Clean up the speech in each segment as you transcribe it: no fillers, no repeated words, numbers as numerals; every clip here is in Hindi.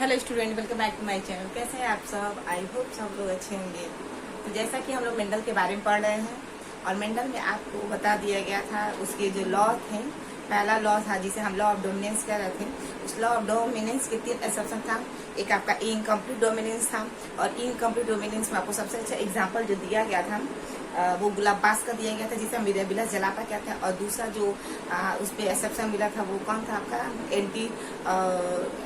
Hello student, welcome back to my channel. कैसे हैं आप सब? आई होप सब लोग अच्छे होंगे। तो जैसा कि हम लोग मेंडल के बारे में पढ़ रहे हैं और मेंडल में आपको बता दिया गया था उसके जो लॉ थे। पहला लॉ था जिसे हम लॉ ऑफ डोमिनेंस कह रहे थे। उस लॉ ऑफ डोमिनेंस के 3 एक्सेप्शन था। एक आपका इनकम्प्लीट डोमिनेंस था और इनकम्प्लीट डोमिनेंस में आपको सबसे अच्छा एग्जाम्पल जो दिया गया था वो गुलाबबाज का दिया गया था, जिसे हम मिराबिलस जलापा कहते हैं। और दूसरा जो उस पर एक्सेप्शन मिला था वो कौन था आपका?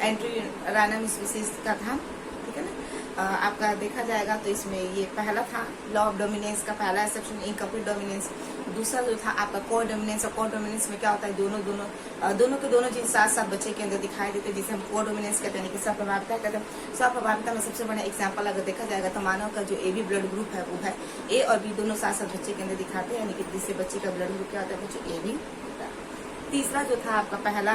एंट्री रैंडम स्पीसीज का था। ठीक है ना? आपका देखा जाएगा तो इसमें ये पहला था लॉ ऑफ डोमिनेंस का पहला एक्सेप्शन इनकम्प्लीट डोमिनेंस। दूसरा जो था आपका कोर डोमिनेंस। और कोर डोमिनेंस में क्या होता है? दोनों चीज साथ साथ बच्चे के अंदर दिखाई देते हैं, जिसे हम कोर डोमिनेंस कहते हैं कि स्वप्रभाविता कहते हैं। स्वप्रभाविता में सबसे बड़ा एग्जाम्पल अगर देखा जाएगा तो मानव का जो AB ब्लड ग्रुप है वो है ए और बी, दोनों साथ साथ बच्चे के अंदर दिखाते हैं, यानी कि जिससे बच्चे का ब्लड ग्रुप क्या होता है बच्चों? AB। तीसरा जो था आपका पहला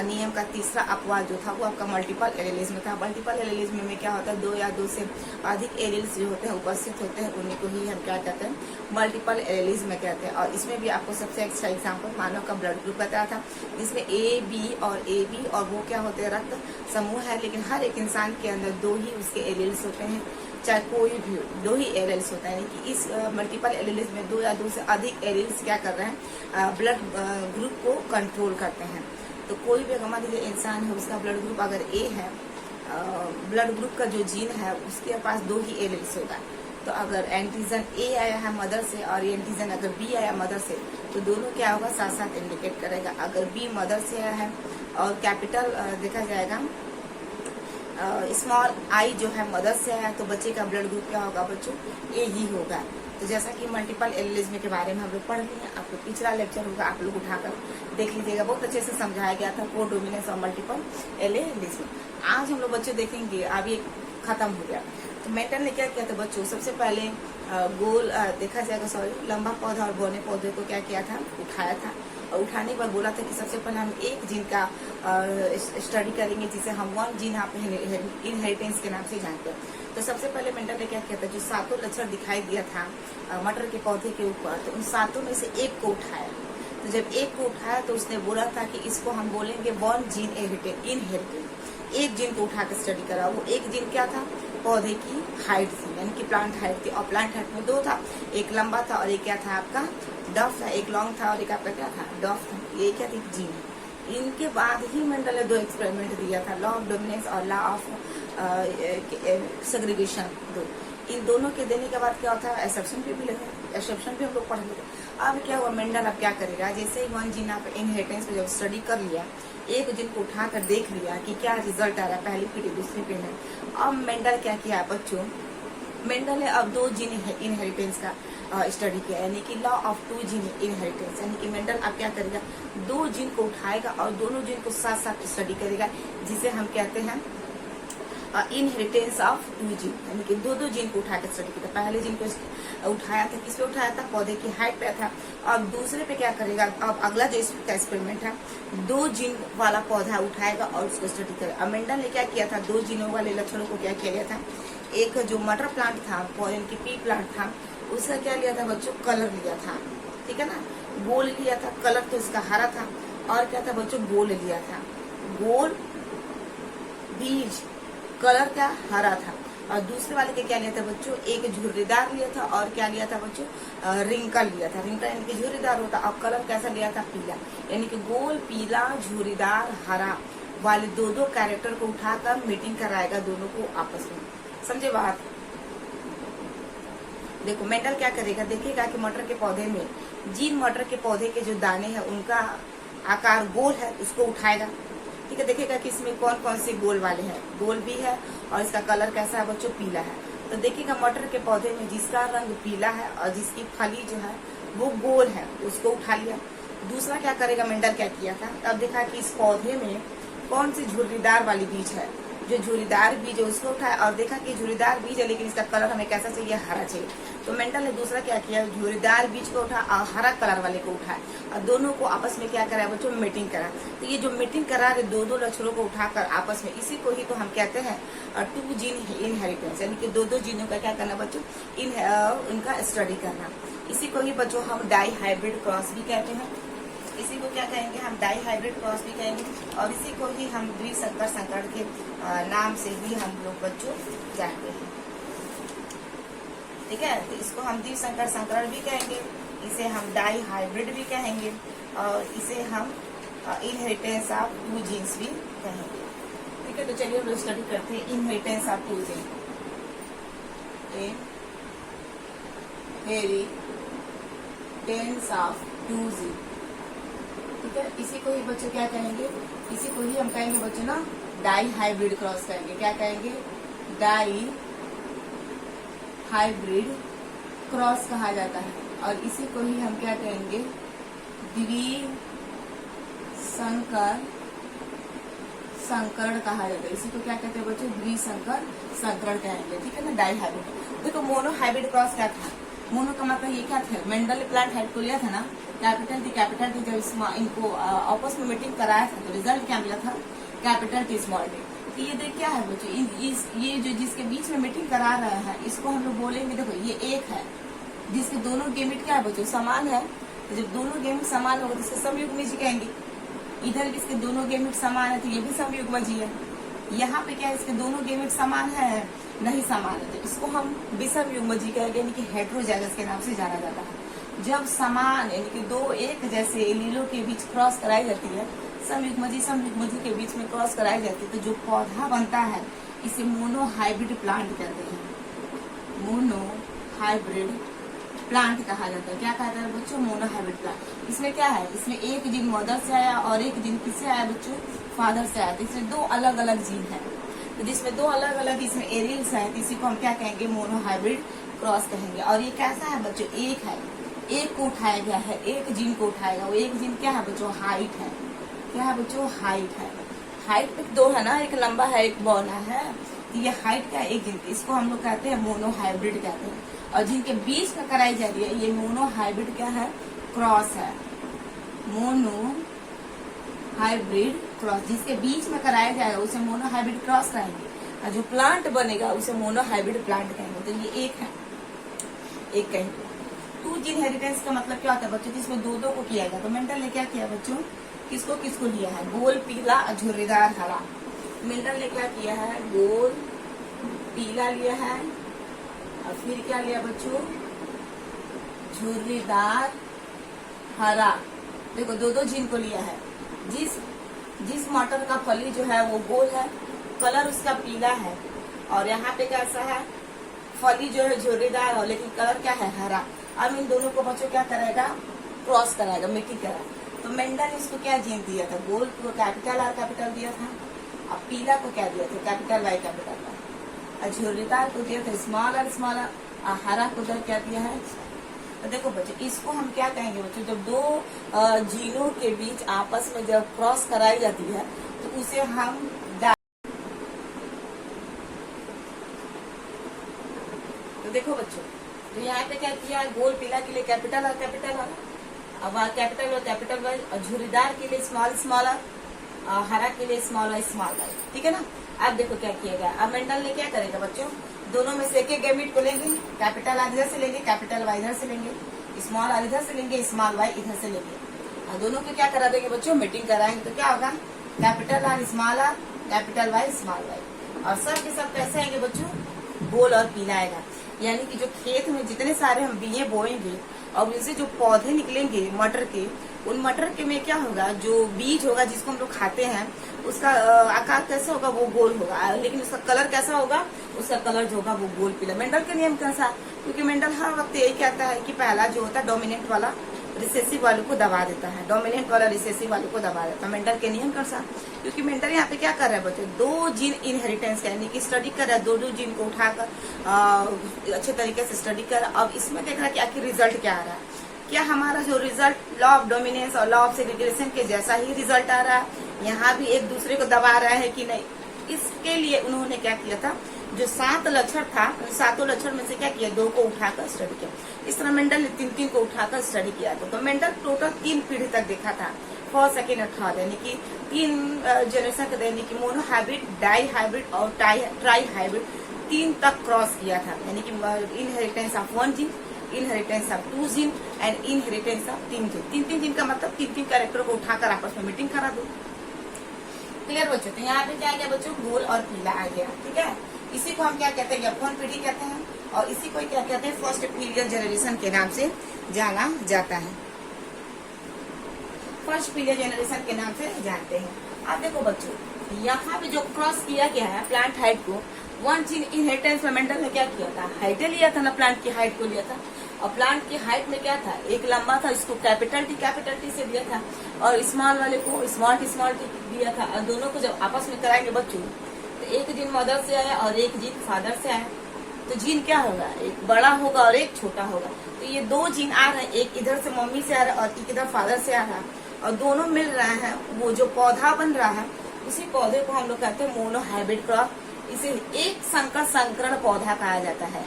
नियम का तीसरा अपवाद जो था वो आपका मल्टीपल एलिलिज्म था। मल्टीपल एलिलिज्म में क्या होता है? 2 या 2 से अधिक एलिल्स जो होते हैं उपस्थित होते हैं, उन्हीं को ही हम क्या कहते हैं? मल्टीपल एलिलिज्म कहते हैं। और इसमें भी आपको सबसे अच्छा एग्जाम्पल मानव का ब्लड ग्रुप बताया था, जिसमें AB और AB और वो क्या होते हैं? रक्त समूह है, लेकिन हर एक इंसान के अंदर 2 ही उसके एलिल्स होते हैं, चाहे कोई भी 2 ही एलिल्स होता है। कि इस मल्टीपल एलिल्स में 2 या 2 से अधिक एलिल्स क्या कर रहे हैं? ब्लड ग्रुप को कंट्रोल करते हैं। तो कोई भी मान लीजिए इंसान है, उसका ब्लड ग्रुप अगर A है, ब्लड ग्रुप का जो जीन है उसके पास 2 ही एलिल्स होगा। तो अगर एंटीजन A आया है मदर से और एंटीजन अगर B आया मदर से, तो दोनों क्या होगा? साथ साथ इंडिकेट करेगा। अगर B मदर से आया है और कैपिटल देखा जाएगा स्मॉल I जो है मदर से आया, तो बच्चे का ब्लड ग्रुप क्या होगा बच्चों? A ही होगा। तो जैसा कि मल्टीपल एलिलिज्म के बारे में हम लोग पढ़ लिए हैं, आपको पिछला लेक्चर होगा, आप लोग उठाकर देख लीजिएगा, बहुत अच्छे से समझाया गया था कोर डोमिनेंस और मल्टीपल एलिलिज्म। आज हम लोग बच्चों देखेंगे, अब ये खत्म हो गया। तो मेंटल ने क्या किया था बच्चों? सबसे पहले गोल देखा जाएगा लंबा पौधा और बौने पौधे को क्या किया था? उठाया था। और उठाने पर बोला था कि सबसे पहले हम एक जीन का स्टडी करेंगे, जिसे हम 1 जीन आप इनहेरिटेंस के नाम से जानते हैं। तो सबसे पहले मेंटल ने क्या किया था? जो 7 लक्षण दिखाई दिया था मटर के पौधे के ऊपर, तो उन 7 में से एक को उठाया। तो जब एक को उठाया तो उसने बोला था कि इसको हम बोलेंगे 1 जीन इनहेरिटेंस। एक जीन को उठा कर स्टडी करा। वो एक जीन क्या था? पौधे की हाइट थी, यानी कि प्लांट हाइट थी। और प्लांट हाइट में 2 था, एक लंबा था और एक क्या था आपका? डफ था। एक लॉन्ग था और एक आपका क्या था? डफ था। ये क्या थी? जीन। इनके बाद ही मेंडल ने 2 एक्सपेरिमेंट दिया था, लॉ ऑफ डोमिनेंस और लॉ ऑफ सेग्रीगेशन। इन दोनों के देने के बाद क्या होता है? एक्सेप्शन भी हम लोग पढ़ लेते। अब क्या हुआ? मेंडल अब क्या करेगा? जैसे ही 1 जीन आप इनहेरिटेंस पे जब स्टडी कर लिया, एक जीन को उठाकर देख लिया कि क्या रिजल्ट आ रहा है, पहली पीढ़ी दूसरी पीढ़ी में। अब मेंडल क्या किया बच्चों? मेंडल ने अब 2 जीन इनहेरिटेंस का स्टडी किया, यानी कि लॉ ऑफ 2 जीन इनहेरिटेंस। यानी कि मेंडल अब क्या करेगा? 2 जीन को उठाएगा और दोनों जीन को साथ साथ स्टडी करेगा, जिसे हम कहते हैं इनहेरिटेंस ऑफ 2 जीन। यानी कि 2 जीन को उठा के स्टडी किया। पहले जीन को उठाया था, किस पे उठाया था? पौधे की हाइट पे था। और दूसरे पे क्या करेगा? अब अगला जो इसका एक्सपेरिमेंट है, 2 जीन वाला पौधा उठाएगा और उसको स्टडी करेगा। मेंडल ने क्या किया था? 2 जीनों वाले लक्षणों को क्या किया गया था? एक जो मटर प्लांट था, यानी कि पी प्लांट था, उसका क्या लिया था बच्चों? कलर लिया था। ठीक है ना? गोल लिया था। कलर तो इसका हरा था। और क्या था बच्चों? गोल लिया था। गोल बीज, कलर क्या? हरा था। और दूसरे वाले के क्या लिया था बच्चों? एक झुर्रीदार लिया था और क्या लिया था बच्चों? रिंकल लिया था। रिंकल यानी कि झुर्रीदार होता। और कलर कैसा लिया था? पीला। यानी कि गोल, पीला, झुर्रीदार, हरा वाले 2 कैरेक्टर को उठाकर मीटिंग कराएगा दोनों को आपस में। समझे बात? देखो मेंडल क्या करेगा? देखेगा कि मटर के पौधे में जीन मटर के पौधे के जो दाने हैं उनका आकार गोल है, उसको उठाएगा। ठीक है? देखेगा कि इसमें कौन कौन से गोल वाले हैं। गोल भी है और इसका कलर कैसा है बच्चों? पीला है। तो देखिएगा मटर के पौधे में जिसका रंग पीला है और जिसकी फली जो है वो गोल है, उसको उठा लिया। दूसरा क्या करेगा? मेंडल क्या किया था? अब देखा कि इस पौधे में कौन सी झुर्रीदार वाली बीज है, जो झुर्रीदार बीज है उसको उठाया। और देखा कि झुर्रीदार बीज है लेकिन इसका कलर हमें कैसा चाहिए? हरा चाहिए। तो मेंडल ने दूसरा क्या किया? झुर्रीदार बीज को उठा और हरा कलर वाले को उठाया और दोनों को आपस में क्या करा बच्चों? मीटिंग करा। तो ये जो मीटिंग करा रहे 2 लक्षणों को उठाकर आपस में, इसी को ही तो हम कहते हैं 2 जीन इनहेरिटेंस। यानी कि 2 जीनों का क्या करना बच्चों? इनका स्टडी करना। इसी को ही बच्चों हम डाई हाइब्रिड क्रॉस भी कहते हैं। इसी को क्या कहेंगे हम, डाई हाइब्रिड क्रॉस भी कहेंगे, और इसी को ही हम द्विसंकर संकरण के नाम से भी हम लोग बच्चों जानते हैं। ठीक है, तो इसको हम द्विसंकर संकरण भी कहेंगे, इसे हम डाई हाइब्रिड भी कहेंगे, और इसे हम इनहेरिटेंस ऑफ टू जीन्स भी कहेंगे। ठीक है, तो चलिए हम लोग स्टडी करते हैं inheritance of two gene. Inheritance of two gene, ठीक है, इसी को ही बच्चों क्या कहेंगे, इसी को ही हम कहेंगे बच्चों ना डाई हाइब्रिड क्रॉस कहेंगे। क्या कहेंगे, डाई हाइब्रिड क्रॉस कहा जाता है, और इसी को ही हम क्या कहेंगे, द्विसंकर संकरण कहा जाता है। इसी को क्या कहते हैं बच्चों, द्विसंकर संकरण कहेंगे। ठीक है ना, डाई हाइब्रिड। देखो मोनो हाइब्रिड क्रॉस क्या था, मोनो का मतलब ये क्या था, मेंडल ने प्लांट हाइट को लिया था ना, कैपिटल टी जब इनको आपस में मीटिंग कराया था तो रिजल्ट क्या मिला था, कैपिटल टी स्मॉल टी। तो ये देख क्या है बच्चों, ये जो जिसके बीच में मीटिंग करा रहा है इसको हम लोग बोलेंगे, देखो ये एक है जिसके दोनों गेमिट क्या है बच्चों, समान है। तो जब दोनों गेमिट समान होगा तो इसे समयुग्मी कहेंगे। इधर भी इसके दोनों गेमिट समान है तो ये भी समयुग्मजी है। यहाँ पे क्या है, इसके दोनों गेमिट समान है, नहीं समान है तो इसको हम विषमयुग्मजी कहेंगे, यानी कि हेटेरोजाइगस के नाम से जाना जाता है। जब समान यानी कि दो एक जैसे एलीलों के बीच क्रॉस कराई जाती है, समयुग्मजी के बीच में क्रॉस कराई जाती है, तो जो पौधा बनता है इसे मोनो हाइब्रिड प्लांट कहते हैं। मोनो हाइब्रिड प्लांट कहा जाता है। क्या कहता है बच्चों, मोनो हाइब्रिड प्लांट। इसमें क्या है, इसमें एक जीन मदर से आया और एक जीन किससे आया बच्चों, फादर से आया। तो इसमें दो अलग अलग जीन है, तो जिसमें दो अलग अलग इसमें एरियल्स है, इसी को हम क्या कहेंगे, मोनो हाइब्रिड क्रॉस कहेंगे। और ये कैसा है बच्चों, एक है, एक को उठाया गया है, एक जीन को उठाएगा। वो एक जीन क्या है बच्चों, हाइट है। क्या है बच्चों, हाइट है। हाइट पे दो है ना, एक लंबा है एक बौना है, तो ये हाइट का एक जीन, इसको हम लोग कहते हैं मोनो हाइब्रिड कहते हैं। और जिनके बीच में कराई जा रही है ये मोनो हाइब्रिड क्या है, क्रॉस है। मोनो हाइब्रिड क्रॉस, जिसके बीच में कराया जाएगा उसे मोनो हाइब्रिड क्रॉस कहेंगे, और जो प्लांट बनेगा उसे मोनो हाइब्रिड प्लांट कहेंगे। तो ये एक है, एक कहेंगे। टू जीन हेरिटेंस का मतलब क्या होता है बच्चों, जिसमें दो दो को किया गया। तो मेंडल ने क्या किया बच्चों, किसको किसको लिया है, गोल पीला झुर्रीदार हरा। मेंडल ने क्या किया है, गोल पीला लिया है, और फिर क्या लिया बच्चों, झुर्रीदार हरा। देखो दो दो जीन को लिया है। जिस मटर का फली जो है वो गोल है, कलर उसका पीला है, और यहाँ पे कैसा है, फली जो है झुर्रीदार है लेकिन कलर क्या है, हरा। अब इन दोनों को बच्चों क्या करेगा, क्रॉस कराएगा, मिट्टी करेगा। तो मेंडल ने इसको क्या जीन दिया था, गोल को कैपिटल आर कैपिटल दिया था, अब पीला को क्या दिया था, कैपिटल वाई कैपिटल वाई, और झुर्रीदार को दिया था स्मॉल आर स्मॉल आर, और हरा को क्या दिया है। तो देखो बच्चों इसको हम क्या कहेंगे बच्चों, जब दो जीनों के बीच आपस में जब क्रॉस कराई जाती है तो उसे हम तो देखो बच्चों, तो यहाँ पे क्या किया, गोल पीला के लिए कैपिटल और कैपिटल और, अब कैपिटल और कैपिटल वाई, और झुर्रीदार के लिए स्मॉल स्मॉल और हरा के लिए स्मॉल वाई स्मॉल वाई। ठीक है ना। अब देखो क्या किया गया, अब मेंडल ने क्या करेगा बच्चों, दोनों में से एक गैमेट को लेंगे, कैपिटल आर इधर से लेंगे, कैपिटल वाई इधर से लेंगे, स्मॉल आर इधर से लेंगे, स्मॉल वाई इधर से लेंगे, और दोनों को क्या करा देंगे बच्चों, मीटिंग कराएंगे। तो क्या होगा, capital R small R, capital Y small Y, और सब के सब कैसे आएंगे बच्चों, गोल और पीला आएगा। यानी कि जो खेत में जितने सारे हम बीए बोएंगे और उनसे जो पौधे निकलेंगे मटर के, उन मटर के में क्या होगा, जो बीज होगा जिसको हम लोग खाते हैं उसका आकार कैसा होगा, वो गोल होगा, लेकिन उसका कलर कैसा होगा, उसका कलर जो होगा वो गोल पीला। मेंडल के नियम के अनुसार, क्योंकि मेंडल हर वक्त यही कहता है कि पहला जो होता है डोमिनेंट वाला रिसेसिव वालों को दबा देता है, डोमिनेंट वाला रिसेसिव वालों को दबा देता है मेंडल के नियम के अनुसार। क्योंकि मेंडल यहाँ पे क्या कर रहा है बच्चों, दो जीन इनहेरिटेंस यानी कि स्टडी कर रहा है, दो जीन को उठाकर अच्छे तरीके से स्टडी कर रहा है। अब इसमें देख रहा है कि आखिर रिजल्ट क्या आ रहा है, क्या हमारा जो रिजल्ट लॉ ऑफ डोमिनेंस और लॉ ऑफ सेग्रीगेशन के जैसा ही रिजल्ट आ रहा है, यहाँ भी एक दूसरे को दबा रहा है कि नहीं। इसके लिए उन्होंने क्या किया था, जो 7 लक्षण था उन 7 लक्षण में से क्या किया, 2 को उठाकर स्टडी किया। इस तरह मेंडल ने 3 को उठाकर स्टडी किया था। तो मेंडल टोटल 3 पीढ़ी तक देखा था, फर्स्ट सेकेंड और थर्ड, यानी कि 3 जनरेशन के, यानी कि मोनो हाइब्रिड, डाई हाइब्रिड और ट्राई हाइब्रिड 3 तक क्रॉस किया था। यानी कि inheritance of 1 gene, inheritance of 2 gene and inheritance of 3 gene. 3 gene का मतलब 3 कैरेक्टर को उठाकर आपस में मीटिंग करा दो। क्लियर बच्चों? तो यहाँ पे क्या आ गया बच्चों, गोल और पीला आ गया। ठीक है, इसी को हम क्या कहते हैं, F1 पीढ़ी कहते हैं, और इसी को क्या कहते हैं, फर्स्ट पीरियड जनरेशन के नाम से जाना जाता है। फर्स्ट पीरियड जनरेशन के नाम से जानते हैं। अब देखो बच्चों, यहाँ पे जो क्रॉस किया गया है प्लांट हाइट को, 1 जीन इनहेरिटेंस में मेंडल ने क्या किया था, हाइट लिया था ना, प्लांट की हाइट को लिया था, और प्लांट की हाइट में क्या था, एक लंबा था, इसको कैपिटल टी से दिया था, और स्मॉल वाले को स्मॉल टी दिया था। और दोनों को जब आपस में कराएंगे बच्चों, तो एक जीन मदर से आया और एक जीन फादर से आया, तो जीन क्या होगा, एक बड़ा होगा और एक छोटा होगा। तो ये 2 जीन आ रहे हैं, एक इधर से मम्मी से आ रहा है और एक इधर फादर से आ रहा है, और दोनों मिल रहे हैं, वो जो पौधा बन रहा है उसी पौधे को हम लोग कहते हैं मोनोहाइब्रिड क्रॉप। इसे एक संकर संकरण पौधा कहा जाता है।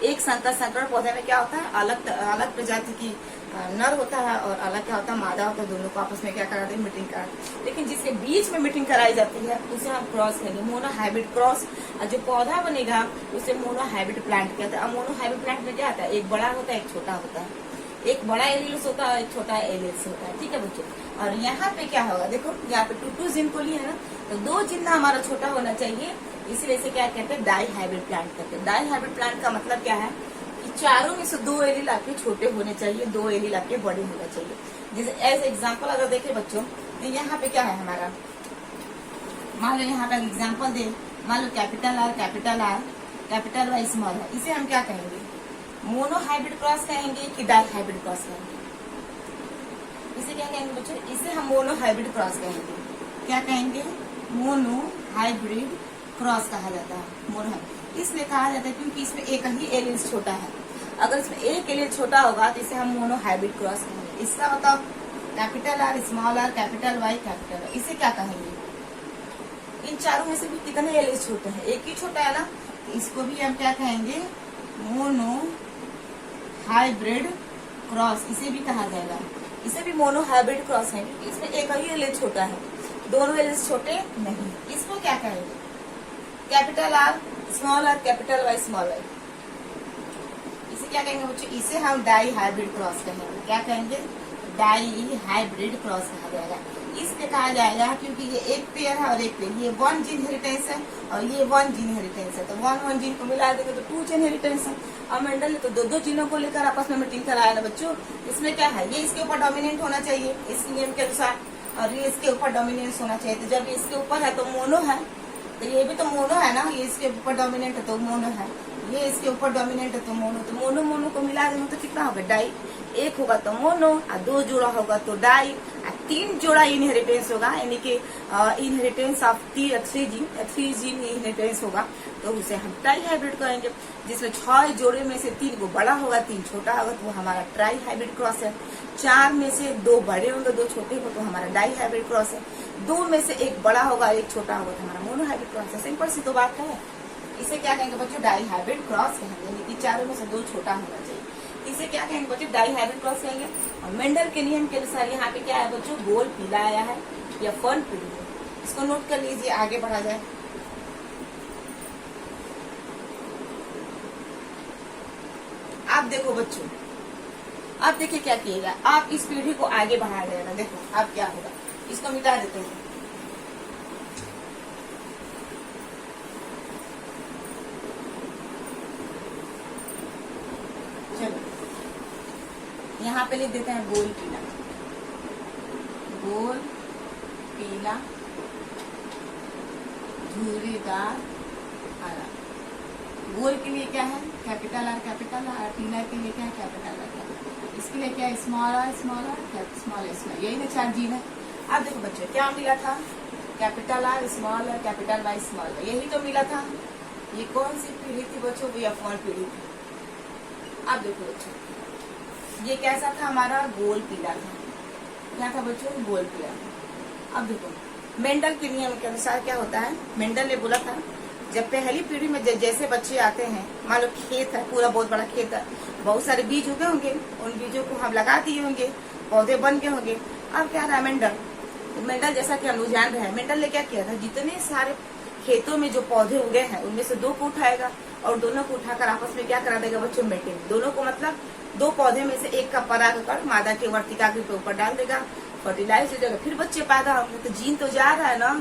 एक संकर संकरण पौधे में क्या होता है, अलग अलग प्रजाति की नर होता है और अलग क्या होता है, मादा होता है, दोनों को आपस में क्या कराते हैं, मीटिंग कराते। लेकिन जिसके बीच में मीटिंग कराई जाती है उसे हम क्रॉस कहेंगे, मोनोहाइब्रिड क्रॉस। और जो पौधा बनेगा उसे मोनोहाइब्रिड प्लांट कहते हैं। अब मोनोहाइब्रिड प्लांट में क्या होता है, एक बड़ा होता है एक छोटा होता है, एक बड़ा एलिल्स होता है एक छोटा एलिल्स होता है। ठीक है बच्चों, और यहाँ पे क्या होगा, देखो यहाँ पे 2 जीन को लिए है ना, तो 2 जीन हमारा छोटा होना चाहिए, इसलिए इसे क्या कहते हैं, डाई हाइब्रिड प्लांट कहते हैं। डाई हाइब्रिड प्लांट का मतलब क्या है कि चारों में से 2 एलिल आपके छोटे होने चाहिए, 2 एलिल आपके बड़े होने चाहिए। जैसे एज एग्जाम्पल अगर देखें बच्चों, तो यहाँ पे क्या है हमारा, मान लो यहाँ पे एग्जाम्पल दे, मान लो capital R capital Y small है, इसे हम क्या कहेंगे, मोनोहाइब्रिड क्रॉस कहेंगे कि डाई हाइब्रिड क्रॉस कहेंगे? इसे क्या कहेंगे बच्चों, इसे हम मोनोहाइब्रिड क्रॉस कहेंगे। क्या कहेंगे, मोनोहाइब्रिड क्रॉस कहा जाता है। मोनोहाइब्रिड इसलिए कहा जाता है क्योंकि इसमें एक ही एलिल छोटा है। अगर इसमें एक एलिल छोटा होगा तो इसे हम मोनोहाइब्रिड क्रॉस कहेंगे। इसका मतलब capital R small R capital Y capital Y, इसे क्या कहेंगे, इन चारों में से भी कितने एलिल छोटे हैं, एक ही छोटा है ना, तो इसको भी हम क्या कहेंगे, मोनो हाइब्रिड क्रॉस, इसे भी कहा जाएगा। इसे भी मोनोहाइब्रिड क्रॉस है, इसमें एक ही एलिल छोटा है, दोनों एलिल छोटे नहीं। इसको क्या कहेंगे, capital R small R capital Y small Y, इसे क्या कहेंगे बच्चों, इसे हम डाई हाइब्रिड क्रॉस कहेंगे। क्या कहेंगे, डाई हाइब्रिड क्रॉस कहा जाएगा। इसलिए कहा जाएगा क्योंकि ये एक पेयर है और एक पेयर, ये 1 जीन हेरिटेंस है और ये 1 जीन हेरिटेंस है, तो 1 जीन को मिला देंगे तो 2 जीन हेरिटेंस है। और मेंडल ने तो 2 जीनों को लेकर आपस में मीटिंग कराया ना बच्चों। इसमें क्या है, ये इसके ऊपर डोमिनेंट होना चाहिए इस नियम के अनुसार, और ये इसके ऊपर डोमिनेंस होना चाहिए। तो जब इसके ऊपर है तो मोनो है, तो ये भी तो मोनो है ना, ये इसके ऊपर डोमिनेंट है तो मोनो है, ये इसके ऊपर डोमिनेंट है तो मोनो, तो मोनो मोनो को मिला देंगे तो कितना होगा, डाई। एक होगा तो मोनो, और 2 जोड़ा होगा तो डाई, और 3 जोड़ा इनहेरिटेंस होगा, यानी कि इनहेरिटेंस ऑफ 3 जीन इनहेरिटेंस होगा, तो उसे हम ट्राई हाइब्रिड कहेंगे। जिसमें 6 जोड़े में से 3 को बड़ा होगा 3 छोटा होगा, तो वो हमारा ट्राई हाइब्रिड क्रॉस है। 4 में से 2 बड़े होंगे 2 छोटे होंगे तो हमारा डाई हाइब्रिड क्रॉस है। 2 में से 1 बड़ा होगा 1 छोटा होगा तो हमारा मोनो हाइब्रिड क्रॉस है। सिंपल सी तो बात है। इसे क्या कहेंगे बच्चों, डाई हाइब्रिड क्रॉस कहेंगे, यानी कि 4 में से 2 छोटा होना चाहिए। इसे क्या कहेंगे बच्चों, डाई हाइब्रिड क्रॉस कहेंगे। और मेंडल के नियम के अनुसार यहाँ पे क्या है बच्चों, गोल पीला आया है या फन पीली है। इसको नोट कर लीजिए, आगे बढ़ा जाए। आप देखो बच्चों, आप देखिए क्या किएगा, आप इस पीढ़ी को आगे बढ़ा जाएगा। देखो अब क्या होगा, इसको मिटा देते हैं। चलो यहाँ पे लिख देते हैं गोल पीला, गोल पीला झुर्रीदार हरा। गोल के लिए क्या है, कैपिटल आर, पीला के लिए क्या है, कैपिटल आर। इसके लिए क्या है, स्मॉल आर, स्मॉल स्मॉल, यही ना 4 जीन है। अब देखो बच्चों क्या मिला था, capital R small R capital Y small, यही तो मिला था। ये कौन सी पीढ़ी थी बच्चों, ये F1 पीढ़ी थी। अब देखो बच्चों, ये कैसा था हमारा, गोल पीला था। क्या था बच्चों, गोल पीला था। अब देखो मेंडल के नियम के अनुसार क्या होता है, मेंडल ने बोला था जब पहली पीढ़ी में जैसे बच्चे आते हैं, मान लो खेत है, पूरा बहुत बड़ा खेत है, बहुत सारे बीज उगे होंगे, उन बीजों को हम लगा दिए होंगे, पौधे बन गए होंगे। अब क्या रहा मेंडल जैसा कि हम लोग जान रहे हैं, मेंडल ने क्या किया था, जितने सारे खेतों में जो पौधे उगे हैं उनमें से 2 को उठाएगा और दोनों को उठाकर आपस में क्या करा देगा बच्चों, मेटिंग। दोनों को मतलब 2 पौधे में से एक का परागकण मादा के वर्तिकाग्र के ऊपर डाल देगा, फर्टिलाइज हो जाएगा, फिर बच्चे पैदा होंगे। तो जीन तो जा रहा है ना।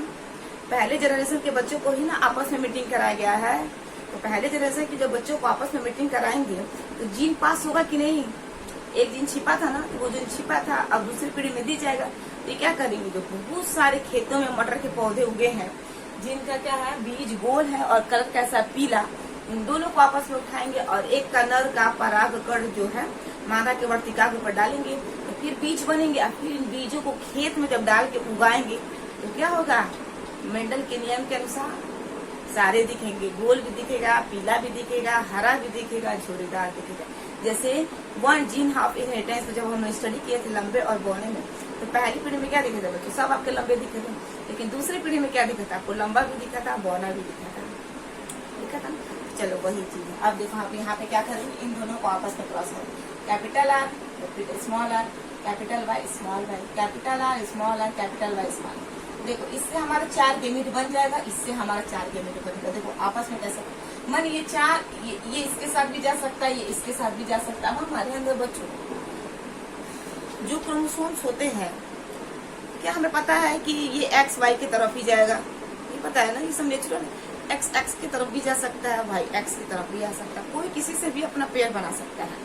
पहले जनरेशन के बच्चों को ही ना आपस में मीटिंग कराया गया है, तो पहले जनरेशन के जो बच्चों को आपस में मीटिंग कराएंगे तो जीन पास होगा कि नहीं। एक जीन छिपा था ना, तो वो जीन छिपा था अब दूसरी पीढ़ी में दी जाएगा। तो ये क्या करेंगे, जो बहुत सारे खेतों में मटर के पौधे उगे हैं जिनका क्या है, बीज गोल है और कलर कैसा, पीला, इन दोनों को आपस में उठाएंगे और एक का नर का परागकण जो है मादा के वर्तिका के ऊपर डालेंगे, तो फिर बीज बनेंगे। और फिर इन बीजों को खेत में जब डाल के उगाएंगे तो क्या होगा, मेंडल के नियम के अनुसार सारे दिखेंगे, गोल भी दिखेगा, पीला भी दिखेगा, हरा भी दिखेगा, झोरीदार दिखेगा। जैसे 1 जीन हाफ इनहेरिटेंस जब हम स्टडी किए थे लंबे और बौने में, तो पहली पीढ़ी में क्या दिखे थे बच्चों, सब आपके लंबे दिखे थे, लेकिन दूसरी पीढ़ी में क्या दिखा था, आपको लंबा भी दिखा था, बौना भी दिखा था। चलो वही चीज है। अब देखो आप यहाँ पे क्या करेंगे, इन दोनों को आपस में क्रॉस करेंगे, capital R small R, capital Y small Y, capital R small R, capital Y small. देखो इससे हमारा 4 गेमेट बन जाएगा, इससे हमारा 4 गेमेट बनेगा। देखो आपस में कैसे मन ये 4 ये इसके साथ भी जा सकता है, ये इसके साथ भी जा सकता है। हमारे अंदर बच्चों जो क्रोमोसोम्स होते हैं, क्या हमें पता है कि ये एक्स वाई की तरफ ही जाएगा, ये पता है ना, ये सब नेचुरल है। एक्स एक्स की तरफ भी जा सकता है, वाई एक्स की तरफ भी जा सकता है, कोई किसी से भी अपना पेयर बना सकता है।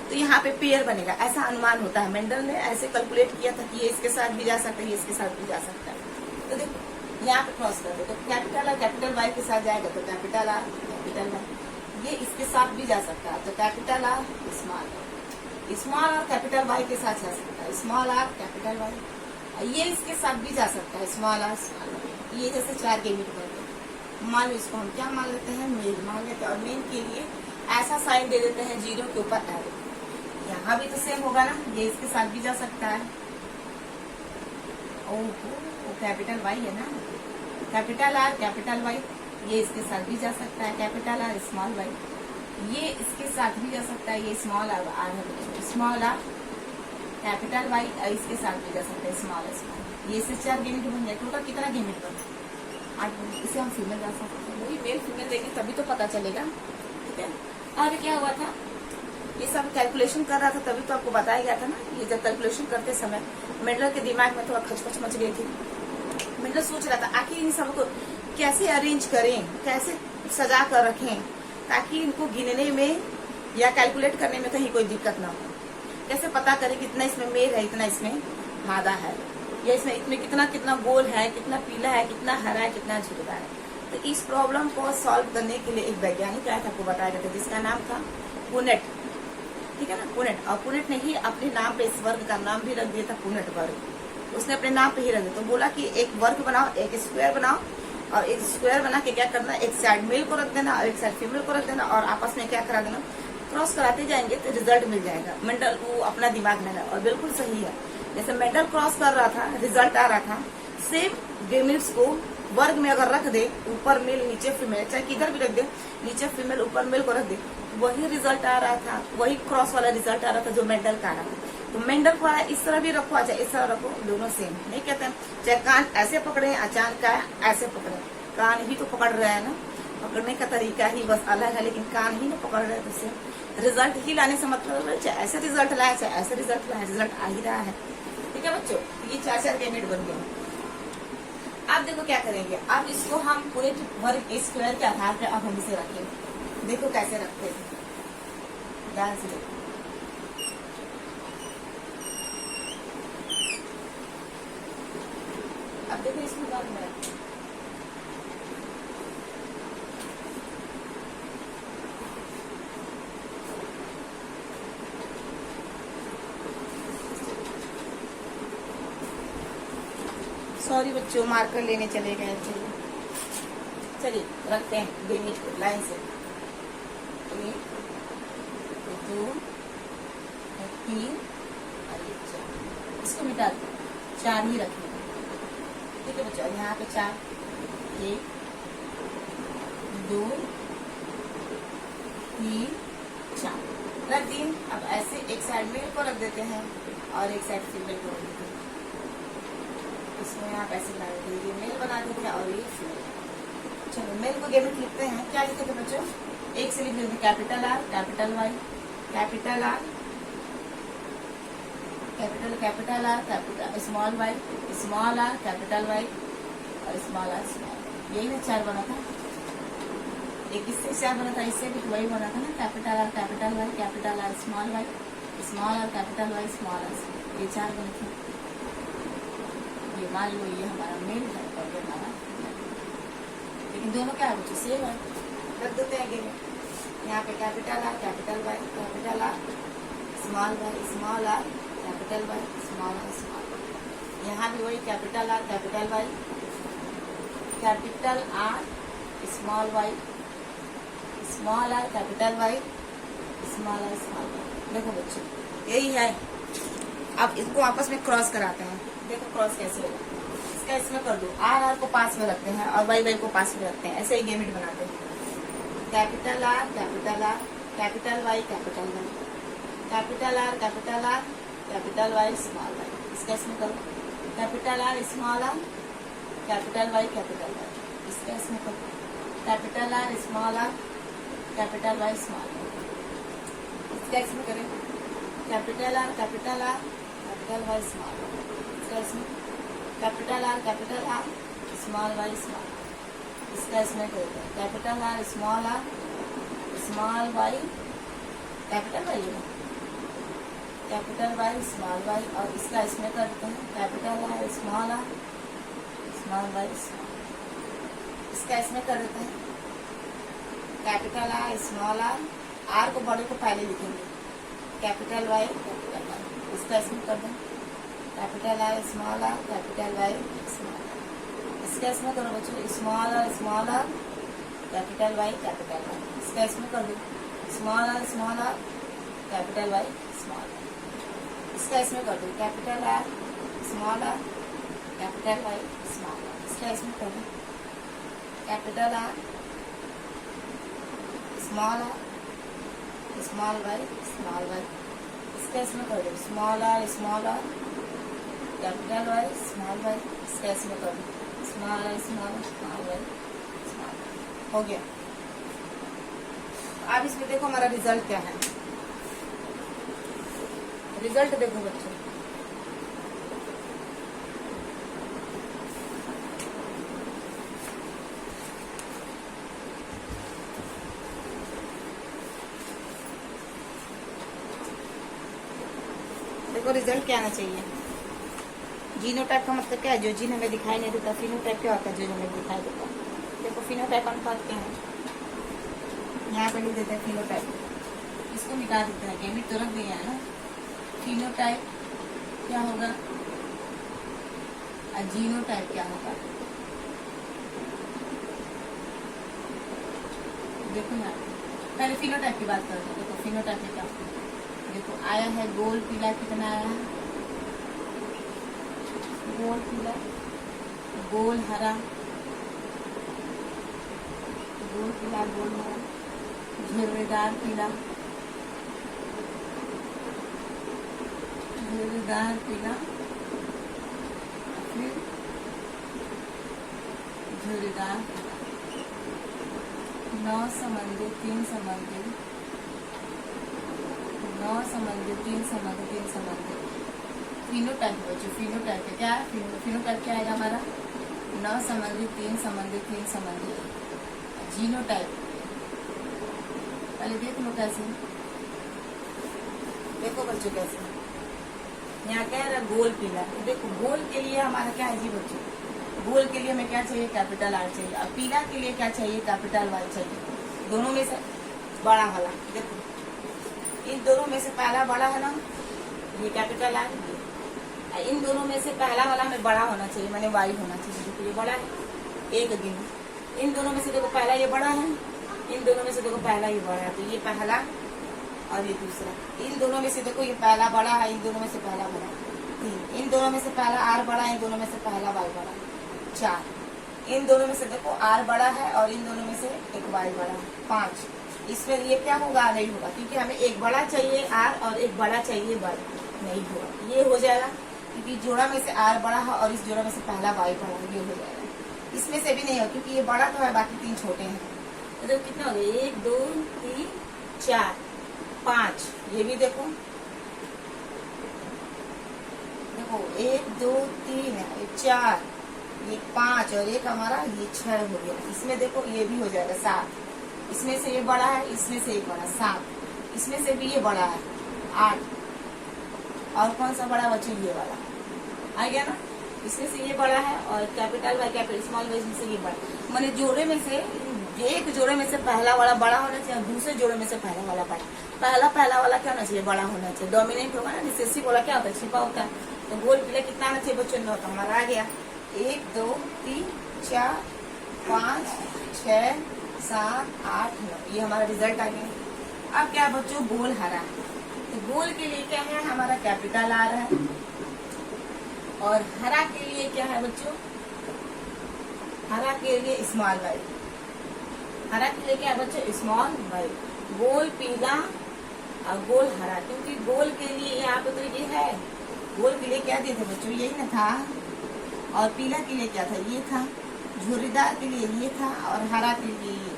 तो यहाँ पे पेयर बनेगा, ऐसा अनुमान होता है। मेंडल ने ऐसे कैलकुलेट किया था कि ये इसके साथ भी जा सकता है, ये इसके साथ भी जा सकता है। तो देखो यहाँ पे क्रॉस कर दो, तो कैपिटल आर कैपिटल वाई के साथ जाएगा, तो कैपिटल आर कैपिटल वाई, ये इसके साथ भी जा सकता है, तो capital R small R capital Y के साथ जा सकता है, स्मॉल आर कैपिटल वाई, ये इसके साथ भी जा सकता है, स्मॉल आर स्मॉल वाई। ये जैसे 4 गेमेट बनते हैं। मान लो इसको हम क्या मान लेते हैं, मेल मान लेते हैं, और मेन के लिए ऐसा साइन दे देते हैं 0 के ऊपर एरो। यहाँ भी तो सेम होगा ना, ये इसके साथ भी जा सकता है, ओहो कैपिटल वाई है ना, कैपिटल आर कैपिटल वाई, ये इसके साथ भी जा सकता है, कैपिटल आर स्मॉल वाई, ये इसके साथ भी जा सकता है, ये स्मॉल आर है, स्मॉल आर कैपिटल वाई, इसके साथ भी जा सकता है, स्मॉल स्मॉल। ये से 4 गेमेट बन जाए। टोटल कितना गेमेट बन जाए, 8। इसे हम फीमेल जा सकते हैं, वही मेल फीमेल देंगे तभी तो पता चलेगा। ठीक है, आगे क्या हुआ था, ये सब कैलकुलेशन कर रहा था तभी तो आपको बताया गया था ना। ये जब कैलकुलेशन करते समय मेंडल के दिमाग में थोड़ा खचखच मच गई थी। मेंडल सोच रहा था आखिर इन सबको कैसे अरेंज करें, कैसे सजा कर रखें ताकि इनको गिनने में या कैलकुलेट करने में कहीं कोई दिक्कत ना हो। कैसे पता करें कितना इसमें मेल है, इतना इसमें मादा है, या इसमें कितना कितना गोल है, कितना पीला है, कितना हरा है, कितना झुरदा है। तो इस प्रॉब्लम को सॉल्व करने के लिए एक वैज्ञानिक आया था, आपको बताया गया था, जिसका नाम था पुनेट। ठीक है ना, पुनेट। और पुनेट ने ही अपने नाम पे इस वर्ग का नाम भी रख दिया था पुनेट वर्ग। उसने अपने नाम पे ही रख दिया, तो बोला कि एक वर्ग बनाओ, एक स्क्वायर बनाओ, और एक स्क्वायर बना के क्या करना, एक साइड मेल को रख देना और एक साइड फीमेल को रख देना, और आपस में क्या करा देना, क्रॉस कराते जाएंगे तो रिजल्ट मिल जाएगा। मेंडल वो अपना दिमाग लगा और बिल्कुल सही है। जैसे मेंडल क्रॉस कर रहा था, रिजल्ट आ रहा था, सेम गेमेट्स को वर्ग में अगर रख दे, ऊपर मेल नीचे फीमेल, चाहे किधर भी रख दे, नीचे फीमेल ऊपर मेल को रख दे, वही रिजल्ट आ रहा था, वही क्रॉस वाला रिजल्ट आ रहा था जो मेंडल का आ रहा था। तो मेंडल को इस तरह भी रखो, चाहे इस तरह रखो, दोनों सेम नहीं कहते हैं। चाहे कान ऐसे पकड़े, अचानक का ऐसे पकड़े, कान ही तो पकड़ रहे हैं ना, पकड़ने का तरीका ही बस अलग है, लेकिन कान ही ना पकड़ रहे हैं, तो सेम रिजल्ट ही लाने से मतलब चाहे ऐसे रिजल्ट लाए, चाहे ऐसे रिजल्ट लाए, रिजल्ट आ ही रहा है। ठीक है बच्चों, ये 4 गेमेट बन गए। अब देखो क्या करेंगे, अब इसको हम पूरे वर्ग स्क्वायर के आधार पे अब हम इसे रखेंगे। देखो कैसे रखते हैं, ध्यान से देखो। अब देखो इसमें वर्ग में रखें, सॉरी बच्चों, मार्कर लेने चले गए। चलिए रखते हैं गेमेट को लाइन से, 1 2 3 और 4। इसको मिटा दो, 4 ही रखेंगे। ठीक है बच्चों, यहाँ पे 4, 1 2 3 4 रख दी। अब ऐसे एक साइड मेल को रख देते हैं और एक साइड फीमेल को रख देते हैं। इसमें आप ऐसे बना देते हैं, ये मेल बना देते हैं और ये फीमेल। चलो मेरे को गेमिट लिखते हैं, क्या लिखे थे बच्चों, एक से लिख लेते हैं capital R capital Y, capital R capital R capital small Y, small R capital Y और स्मॉल आर स्मॉल। यही ना 4 बना था, एक इससे 4 बना था, इससे भी वही बना था ना, capital R small Y, small R capital Y small R, ये 4 बने थे। ये मान लो ये हमारा मेल है और ये हमारा, लेकिन दोनों क्या है बच्चों सेम है, रख देते हैं आगे में। यहाँ पे capital R small Y small R capital Y small R small. यहाँ भी वही capital R Y capital R small Y small R capital Y small R small Y. देखो बच्चों यही है। अब इसको आपस में क्रॉस कराते हैं, देखो क्रॉस कैसे होगा। इसका इसमें कर दो, आर को पास में रखते हैं और वाई को पास में रखते हैं, ऐसे ही गेमिट बनाते हैं। Capital R capital Y capital Y small Y. इसका इसमें करो capital R small R capital Y capital Y. इसका इसमें करो capital R small R capital Y small Y. इसका इसमें करें capital R capital Y small Y. इसका इसमें capital R small Y small. इसका इसमें करें capital R small Y capital Y है कैपिटल वाई स्मॉल वाई। और इसका इसमें करते हैं capital R small Y small. इसका इसमें कर देते हैं कैपिटल आर स्मॉल आर को बड़े को पहले लिखेंगे कैपिटल वाई कैपिटल वाई। इसका इसमें कर दें capital R small Y small. इसका इसमें करो बच्चों small R capital Y capital Y. इसका इसमें कर दो small R capital Y small. इसका इसमें कर दो capital R capital Y small. इसका इसमें कर दो capital R small Y small Y. इसका इसमें कर दो small R capital Y small Y. इसका इसमें कर दो स्मॉल वाई स्मॉल। हो गया। अब इसमें देखो हमारा रिजल्ट क्या है। रिजल्ट देखो बच्चों, देखो रिजल्ट क्या आना चाहिए। जीनोटाइप का मतलब क्या है, जो जीन हमें दिखाई नहीं देता। फिनोटाइप क्या होता है, जो हमें दिखाई देता है। देखो फिनोटाइप अनुपात क्या है, यहाँ पे लिख देते हैं फिनोटाइप। इसको निकाल देते हैं, गेमिट तो रख दिया है ना। फिनोटाइप क्या होगा और जीनोटाइप क्या होगा। देखो यहाँ पहले फिनोटाइप की बात करते हैं। देखो फिनोटाइप में क्या होगा, देखो आया है गोल पीला, कितना आया है गोल पीला, गोल हरा, गोल पीला गोल हरा, झुर्रीदार पीला, झुर्रीदार पीला, फिर झुर्रीदार, 9 समंदर 3 समंदर, 9 समंदर 3 समंदर 3 समंदर। फिनोटाइप बच्चों, फिनोटाइप क्या है, फिनोटाइप क्या आएगा हमारा 9 समंदर 3 समंदर 3 समंदर। जीनोटाइप पहले देख लो कैसे, देखो बच्चों कैसे। यहाँ क्या है गोल पीला, तो देखो गोल के लिए हमारा क्या है जी बच्चों, गोल के लिए हमें क्या चाहिए कैपिटल आर चाहिए, और पीला के लिए क्या चाहिए कैपिटल वाई चाहिए। दोनों में से बड़ा वाला, देखो इन दोनों में से पहला बड़ा है ना, ये कैपिटल आर। इन दोनों में से पहला वाला हमें बड़ा होना चाहिए, मैंने वाई होना चाहिए। देखो ये बड़ा है, एक गिनो। इन दोनों में से देखो पहला ये बड़ा है, इन दोनों में से देखो पहला ये बड़ा है, तो ये पहला और ये दूसरा। इन दोनों में से देखो ये पहला बड़ा है, इन दोनों में से पहला बड़ा है। इन दोनों में से पहला आर बड़ा है, इन दोनों में से पहला वाई बड़ा है। 4 इन दोनों में से देखो आर बड़ा है और इन दोनों में से एक वाई बड़ा है। 5 इसमें ये क्या होगा, नहीं होगा, क्योंकि हमें एक बड़ा चाहिए आर और एक बड़ा चाहिए वाई, नहीं होगा। ये हो जाएगा क्योंकि जोड़ा में से आर बड़ा है और इस जोड़ा में से पहला वाई बड़ा है, ये हो जाएगा। इसमें से भी नहीं हो क्योंकि ये बड़ा तो है, बाकी 3 छोटे हैं। तो देखो कितना हो गया, 1 2 3 4 5। ये भी देखो 1 2 3 है, 4, ये 5 और एक हमारा ये 6 हो गया। इसमें देखो ये भी हो जाएगा 7, इसमें से ये बड़ा है, इसमें से एक बड़ा 7, इसमें से भी ये बड़ा है 8, और कौन सा बड़ा बच्चे, ये वाला आ गया ना। इसमें से ये बड़ा है और capital by capital small by इसमें से ये बड़ा। मैंने जोड़े में से, एक जोड़े में से पहला वाला बड़ा होना चाहिए, दूसरे जोड़े में से पहला वाला बड़ा। पहला वाला क्या होना चाहिए, बड़ा होना चाहिए, डोमिनेंट होगा ना। रिसेसिव वाला क्या होता है, छिपा होता है। तो गोल पीला कितना आना चाहिए बच्चों, 9। तो हमारा आ गया 1 2 3 4 5 6 7 8 9, ये हमारा रिजल्ट आ गया। अब क्या बच्चों, गोल हरा। तो गोल के लिए क्या है, हमारा कैपिटल आ रहा है, और हरा के लिए क्या है बच्चों, हरा के लिए स्मॉल वाई। हरा के लिए क्या है बच्चों, स्मॉल वाई। गोल पीला और गोल हरा, क्योंकि गोल के लिए यहाँ पे तो ये है। गोल के लिए क्या दिए थे बच्चों, यही ना था। और पीला के लिए क्या था, ये था। झुर्रीदार के लिए ये था, और हरा के लिए ये।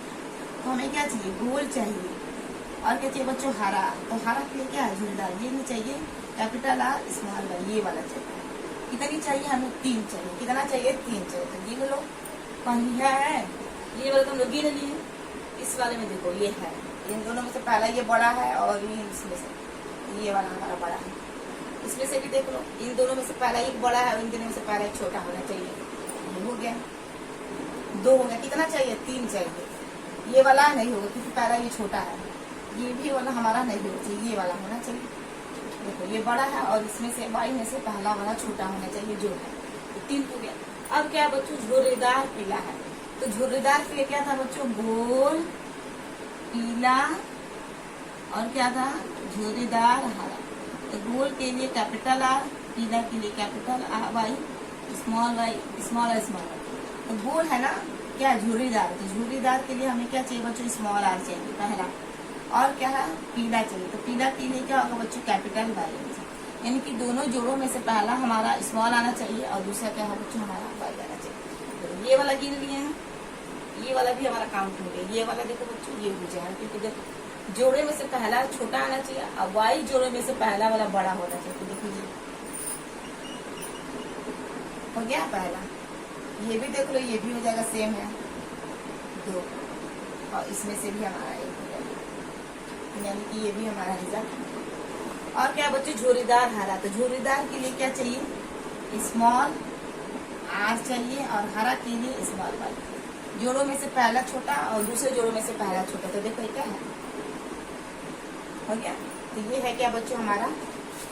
तो हमें क्या चाहिए, गोल चाहिए। और क्या चाहिए बच्चों, हरा। तो हरा के लिए क्या है, झुर्रीदार। ये नहीं चाहिए, कैपिटल आर स्मॉल वाई, ये वाला चाहिए। कितनी चाहिए हमें, 3 चाहिए। कितना चाहिए, 3 चाहिए। तो गिन लो, कहीं है ये वाला, तुम लोग गिन लिए। इस वाले में देखो ये है, इन दोनों में से पहला ये बड़ा है, और ये इसमें से ये वाला हमारा बड़ा है। इसमें से भी देख लो, इन दोनों में से पहला एक बड़ा है, और इन दोनों में से पहला एक छोटा होना चाहिए। ये हो गया, 2 हो गया। कितना चाहिए, 3 चाहिए। ये वाला नहीं होगा क्योंकि पहला ये छोटा है। ये भी वाला हमारा नहीं होना चाहिए, ये वाला होना चाहिए। देखो ये बड़ा है, और इसमें से वाई में से पहला वाला छोटा होना चाहिए, जो है। तो 3 हो गया। अब क्या बच्चों, झुर्रीदार पीला है। तो झुर्रीदार के लिए क्या था बच्चों, गोल पीला, और क्या था, झुर्रीदार हरा। तो गोल के लिए कैपिटल आर, पीला के लिए capital R Y, small Y, small small. तो गोल है ना क्या, झुर्रीदार। तो झुर्रीदार के लिए हमें क्या चाहिए बच्चों, स्मॉल आर चाहिए पहला। और क्या है, पीला चाहिए। तो पीला के लिए क्या होगा बच्चों, कैपिटल वाई। यानी कि दोनों जोड़ों में से पहला हमारा स्मॉल आना चाहिए, और दूसरा क्या है बच्चों, हमारा वाई आना चाहिए। तो ये वाला गिन लिए हैं, ये वाला भी हमारा काउंट हो गया। ये वाला देखो बच्चों, ये हो जाएगा, क्योंकि देखो जोड़े में से पहला छोटा आना चाहिए, और वाई जोड़े में से पहला वाला बड़ा होना चाहिए। तो देखो ये हो गया पहला। ये भी देख लो, ये भी हो जाएगा, सेम है 2, और इसमें से भी हमारा 1 हो जाएगा, यानी कि ये भी हमारा रिजल्ट। और क्या बच्चे, झुर्रीदार हरा। तो झुर्रीदार के लिए क्या चाहिए, स्मॉल आर चाहिए, और हरा के लिए स्मॉल वाई। जोड़ों में से पहला छोटा, और दूसरे जोड़ों में से पहला छोटा। तो देखो ये क्या है, हो गया। तो ये है क्या बच्चों, हमारा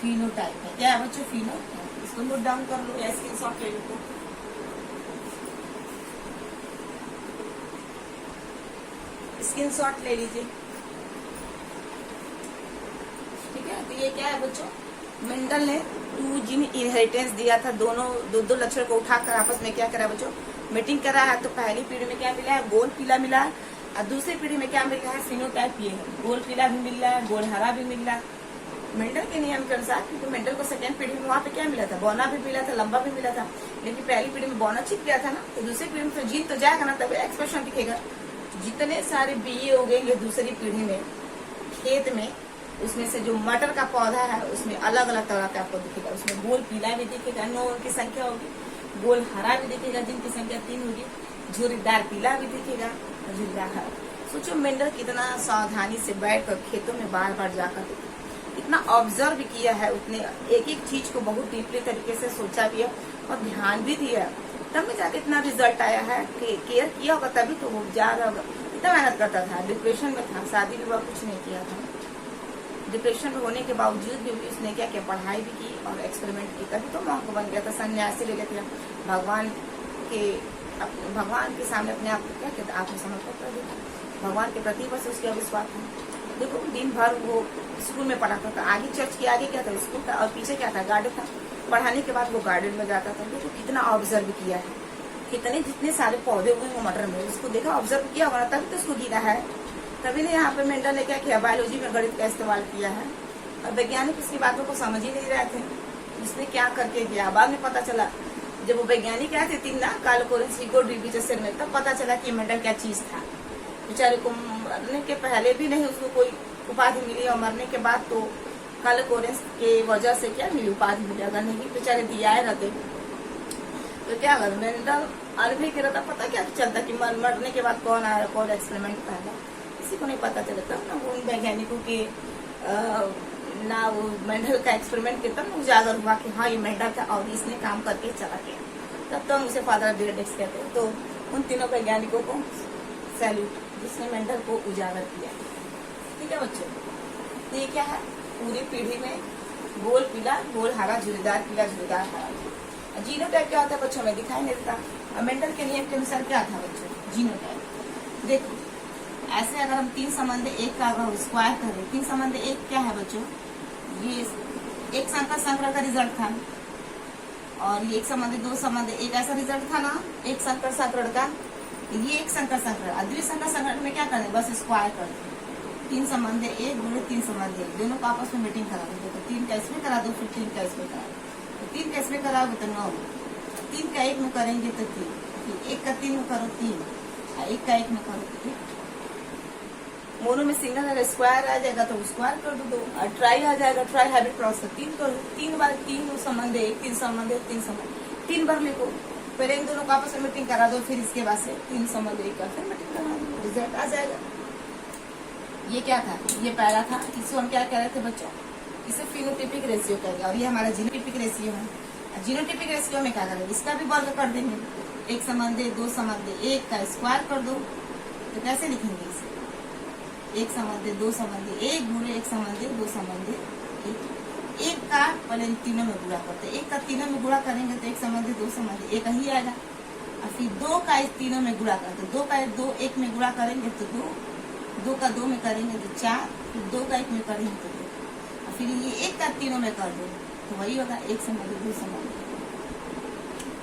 फिनोटाइप है। क्या है बच्चों, फिनोटाइप। इसको नोट डाउन कर लो या स्क्रीनशॉट ले लो। स्क्रीनशॉट ले लीजिए, ठीक है। तो ये क्या है बच्चों, मेंडल ने 2 जीन इनहेरिटेंस दिया था। दोनों दो लक्षण को उठाकर आपस में क्या करा बच्चों, मीटिंग करा है। तो पहली पीढ़ी में क्या मिला है, गोल पीला मिला है, और दूसरी पीढ़ी में क्या मिल रहा है, फिनोटाइप। ये है, गोल पीला भी मिल रहा है, गोल हरा भी मिल रहा है मेंडल के नियम के अनुसार। क्योंकि मेंडल को सेकेंड पीढ़ी में वहाँ पे क्या मिला था, बौना भी मिला था, लंबा भी मिला था। लेकिन पहली पीढ़ी में बौना छिप गया था ना, तो दूसरी पीढ़ी में तो जीन तो जाएगा ना, तभी एक्सप्रेशन दिखेगा। जितने सारे बीए उगेंगे दूसरी पीढ़ी में खेत में, उसमें से जो मटर का पौधा है उसमें अलग अलग तरह का आपको दिखेगा। उसमें गोल पीला भी दिखेगा, 9 की संख्या होगी। गोल हरा भी दिखेगा, जिनकी संख्या 3 होगी। झुर्रीदार पीला भी दिखेगा, झुर्रीदार हरा। सोचो मेंडल कितना सावधानी से बैठकर खेतों में बार बार जाकर इतना ऑब्जर्व किया है, उतने एक एक चीज को बहुत डीपली तरीके से सोचा भी है और ध्यान भी दिया, तब में जाके इतना रिजल्ट आया है। केयर किया होगा तभी तो वो जा रहा होगा। इतना मेहनत करता था, डिप्रेशन में था, शादी विवाह कुछ नहीं किया था। डिप्रेशन में होने के बावजूद भी उसने क्या किया, पढ़ाई भी की और एक्सपेरिमेंट की, तभी तो मॉन्क बन गया था, सन्यासी ले लिया। भगवान के सामने अपने आप को क्या कहते, आत्मसमर्पण कर दिया। भगवान के प्रति बस उसका विश्वास था। देखो दिन भर वो स्कूल में पढ़ाता था, आगे चर्च के आगे क्या था, स्कूल था, और पीछे क्या था, गार्डन था। पढ़ाने के बाद वो गार्डन में जाता था। देखो कितना ऑब्जर्व किया है, कितने जितने सारे पौधे हुए वो मटर में, उसको देखा, ऑब्जर्व किया होगा, तभी तो उसको गिरा है। तभी ने यहाँ पे मेंडल ने क्या किया, बायोलॉजी में गणित का इस्तेमाल किया है। और वैज्ञानिक उसकी बातों को समझ ही नहीं रहे थे, उसने क्या करके किया। बाद में पता चला जब वो वैज्ञानिक आए थे तीन ना कार्ल कोरेंस हीगो ड्यूबिचर में, तब पता चला कि मेंडल क्या चीज था। बेचारे को मरने के पहले भी नहीं उसको कोई उपाधि मिली, और मरने के बाद तो कार्ल कोरेंस के वजह से क्या मिली उपाधि मिली। अगर नहीं बेचारे दिया रहते तो क्या अगर मेंडल अनुभव के रहता, पता क्या चलता कि मरने के बाद कौन आया, कौन एक्सपेरिमेंट पहला, किसी को नहीं पता चलता ना। उन वैज्ञानिकों के ना वो मेंडल का एक्सपेरिमेंट के तब उजागर हुआ कि हाँ ये मेंडल था और इसने काम करके चला गया, तब तो हम उसे फादर ऑफ जेनेटिक्स कहते हैं। तो उन तीनों वैज्ञानिकों को सैल्यूट जिसने मेंडल को उजागर किया। ठीक है बच्चों, तो ये क्या है, पूरी पीढ़ी में गोल पीला गोल हरा झुरीदार पीला झुरीदार हरा। जीनोटाइप क्या होता है बच्चों में दिखाई नहीं देता। और मेंडल के नियम के अनुसार क्या था बच्चों जीनोटाइप, देखो ऐसे अगर हम 3 संबंध 1 का अगर स्क्वायर करें, 3 संबंध 1 क्या है बच्चों, ये एक संकर संकरण का रिजल्ट था, और ये एक संबंध 2 संबंध 1 ऐसा रिजल्ट था ना, एक संकर संकरण का, ये एक संकर संकरण। द्विसंकर संकरण में क्या करें, बस स्क्वायर कर दें, 3 संबंध 1 गुणे 3 संबंध 1, दोनों को आपस में मीटिंग करा दो, तो 3 का इसमें करा दो, फिर 3 का इसमें करा दो, 3 का इसमें कराओगे तो 9, 3 का 1 में करेंगे तो 3, 1 का 3 में करो 3, 1 का 1 में करो 3। मोनो में सिंगल अगर स्क्वायर आ जाएगा तो स्क्वायर कर दो, और ट्राई आ जाएगा, ट्राई हैबिट क्रॉस 3 करो, 3 बार 3 संबंध 1, 3 संबंध 1, 3 संबंध 3 बार लिखो, फिर इन दोनों को आपस में मीटिंग करा दो, फिर इसके बाद से 3 संबंध 1 का फिर मीटिंग करा दो, रिजल्ट आ जाएगा। ये क्या था, ये पहला था, इसको हम क्या कह रहे थे बच्चों, इसे फिनोटिपिक रेशियो कहेंगे, और ये हमारा जीनोटिपिक रेशियो है। जीनोटिपिक रेशियो में क्या करेंगे, इसका भी वर्ग कर देंगे, 1 संबंध 2 संबंध 1 का स्क्वायर कर दो, तो कैसे लिखेंगे इसे, 1 संबंध 2 संबंध 1 गुणे 1 संबंध 2 संबंध 1 का पहले तीनों में गुणा करते हैं, 1 का तीनों में गुणा करेंगे तो 1 संबंध 2 संबंध 1 ही आएगा, और फिर 2 का इस तीनों में गुणा करते, 2 का 2 1 में गुणा करेंगे तो 2 का 2 में करेंगे तो 4, फिर 2 का 1 में करेंगे तो 2, और फिर ये 1 का तीनों में कर दो तो वही होगा 1 संबंध 2 संबंध।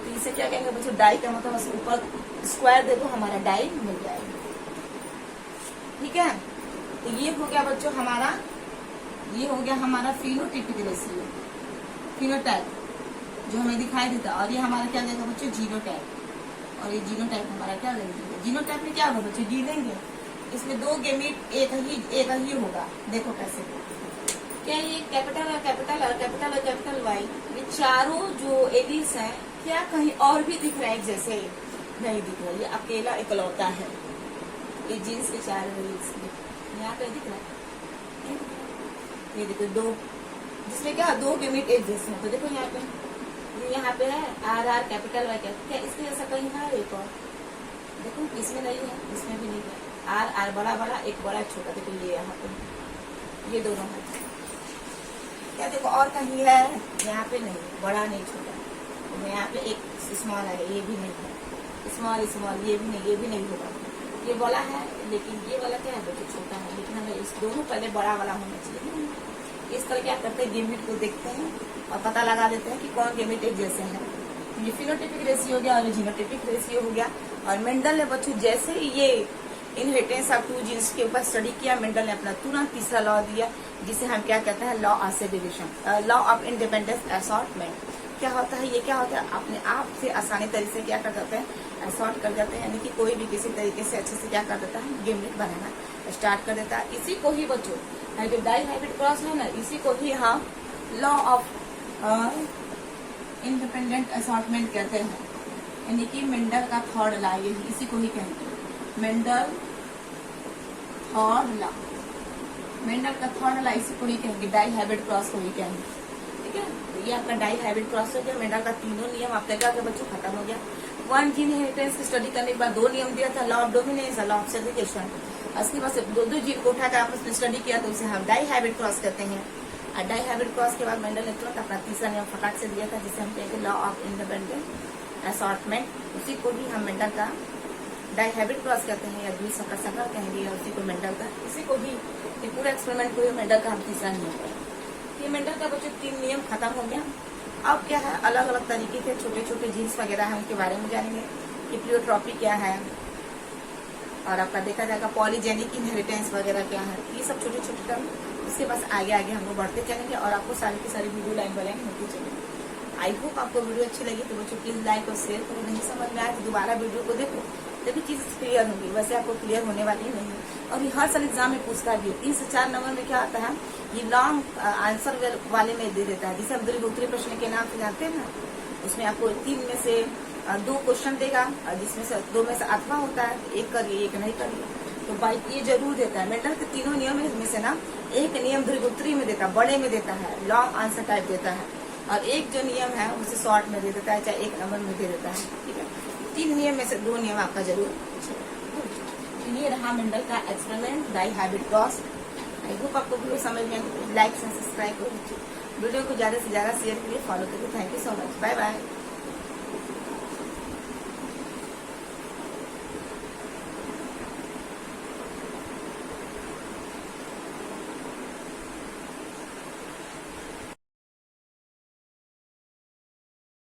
तो इसे क्या कहेंगे बच्चों, डाई का मतलब ऊपर स्क्वायर दे दो, हमारा डाई मिल जाएगा। ठीक है, तो ये हो गया बच्चों हमारा, ये हो गया हमारा फिनोटिपिक रेशियो, फिनोटाइप जो हमें दिखाई देता, और ये हमारा क्या देगा बच्चों जीनोटाइप, और ये जीनोटाइप हमारा क्या देगा, जीनोटाइप में क्या होगा बच्चों, जी लेंगे, इसमें 2 गेमीट एक ही होगा। देखो कैसे, क्या ये कैपिटल और कैपिटल और कैपिटल और कैपिटल वाई, ये चारों जो एलिस हैं क्या कहीं और भी दिख रहा है, जैसे नहीं दिख रहा, ये अकेला इकलौता है, ये जीन्स के 4 एलिस यहाँ पे दिख रहा है, ये देखो 2, जिसमें क्या 2 गेमीट एक जैसे हैं, तो देखो यहाँ पे है RR कैपिटल वाई कैपिटल, क्या इसमें ऐसा कहीं है एक और, देखो इसमें नहीं है, इसमें भी नहीं है, R बड़ा बड़ा एक बड़ा छोटा, देखो ये यहाँ पे ये दोनों है, क्या देखो और कहीं है, यहाँ पे नहीं, बड़ा नहीं छोटा, तो यहाँ पे एक स्मॉल है, ये भी नहीं है, स्मॉल स्मॉल ये भी नहीं होगा, ये वाला है, लेकिन ये वाला क्या है बच्चों छोटा है, लेकिन हमें इस दोनों पहले बड़ा वाला होना चाहिए। इस तरह क्या करते हैं, गेमिट को देखते हैं और पता लगा देते हैं कि कौन गेमिट एक जैसे है। ये फिनोटिपिक रेशियो हो गया और जीनोटिपिक रेशियो हो गया। और मेंडल ने बच्चों जैसे ही ये इनहेरिटेंस ऑफ 2 जीन्स के ऊपर स्टडी किया, मेंडल ने अपना तुरंत तीसरा लॉ दिया, जिसे हम क्या कहते हैं, law of segregation, law of independence assortment. क्या होता है, ये क्या होता है, अपने आप से आसानी तरीके से क्या कर देते हैं, असॉर्ट कर देते हैं, यानी कि कोई भी किसी तरीके से अच्छे से क्या कर देता है, गेमिट बनाना स्टार्ट कर देता है। इसी को ही बच्चों जो डाई हाइब्रिड क्रॉस है ना, इसी को ही हम लॉ ऑफ इंडिपेंडेंट असॉर्टमेंट कहते हैं, यानी कि मेंडल का थर्ड लॉ, इसी को ही कहेंगे मेंडल थर्ड लॉ, मेंडल का थर्ड लॉ इसी को ही कहेंगे, डाई हाइब्रिड क्रॉस को ही कहेंगे। ठीक है, तो ये आपका डाई हाइब्रिड क्रॉस हो गया, मेंडल का तीनों नियम आपने क्या बच्चों खत्म हो गया। 1 जीन इनहेरिटेंस की स्टडी करने के बाद 2 नियम दिया था, law of dominance, law of segregation. उसके बाद 2 जीन को उठाकर आपस में स्टडी किया, तो उसे हम डाई हाइब्रिड क्रॉस कहते हैं। और डाई हाइब्रिड क्रॉस के बाद मेंडल ने तुरंत अपना तीसरा नियम फटाक से दिया था, जिसे हम कहेंगे लॉ ऑफ इंडिपेंडेंट असॉर्टमेंट। उसी को भी हम मेंडल का डाई हाइब्रिड क्रॉस कहते हैं, या द्विसंकर संकरण कहेंगे, या उसी को मेंडल का, इसी को भी ये पूरा एक्सपेरिमेंट को मेंडल का हम तीसरा नियम कहेंगे। ये मेंडल का बच्चों 3 नियम खत्म हो गया। अब क्या है, अलग अलग तरीके के छोटे छोटे जीन्स वगैरह है, उनके बारे में जानेंगे कि प्लियोट्रॉपी क्या है, और आपका देखा जाएगा पॉलीजेनिक इनहेरिटेंस वगैरह क्या है, ये सब छोटे छोटे टर्म। उसके बाद आगे आगे हम लोग बढ़ते चलेंगे और आपको सारी की सारी वीडियो लाइन बाय लाइन होती चलेंगे। आई होप आपको वीडियो अच्छी लगी तो बच्चों प्लीज लाइक और शेयर करो। नहीं समझ में आए तो दोबारा वीडियो को देखो, तभी चीज क्लियर होगी, वैसे आपको क्लियर होने वाली नहीं है। और ये हर साल एग्जाम में पूछता भी है। 3 से 4 नंबर में क्या आता है, ये लॉन्ग आंसर वाले में दे देता है, जिसे हम द्विगुत्री प्रश्न के नाम से जानते हैं ना। उसमें आपको 3 में से 2 क्वेश्चन देगा, जिसमें से 2 में से अथवा होता है, एक करिए एक नहीं करिए। तो बाई ये जरूर देता है। मेंडल के तीनों नियम में से ना एक नियम द्विगुत्री में देता है, बड़े में देता है, लॉन्ग आंसर टाइप देता है, और एक जो नियम है उसे शॉर्ट में दे देता है, चाहे 1 नंबर में दे देता है। ठीक है, 3 नियम में से 2 नियम आपका जरूर। ये रहा मेंडल का experiment dihybrid laws. I hope आपको वीडियो समझ में आए। लाइक एंड सब्सक्राइब करो, वीडियो को ज्यादा से ज्यादा शेयर करिए, फॉलो करिए। Thank you so much, bye bye.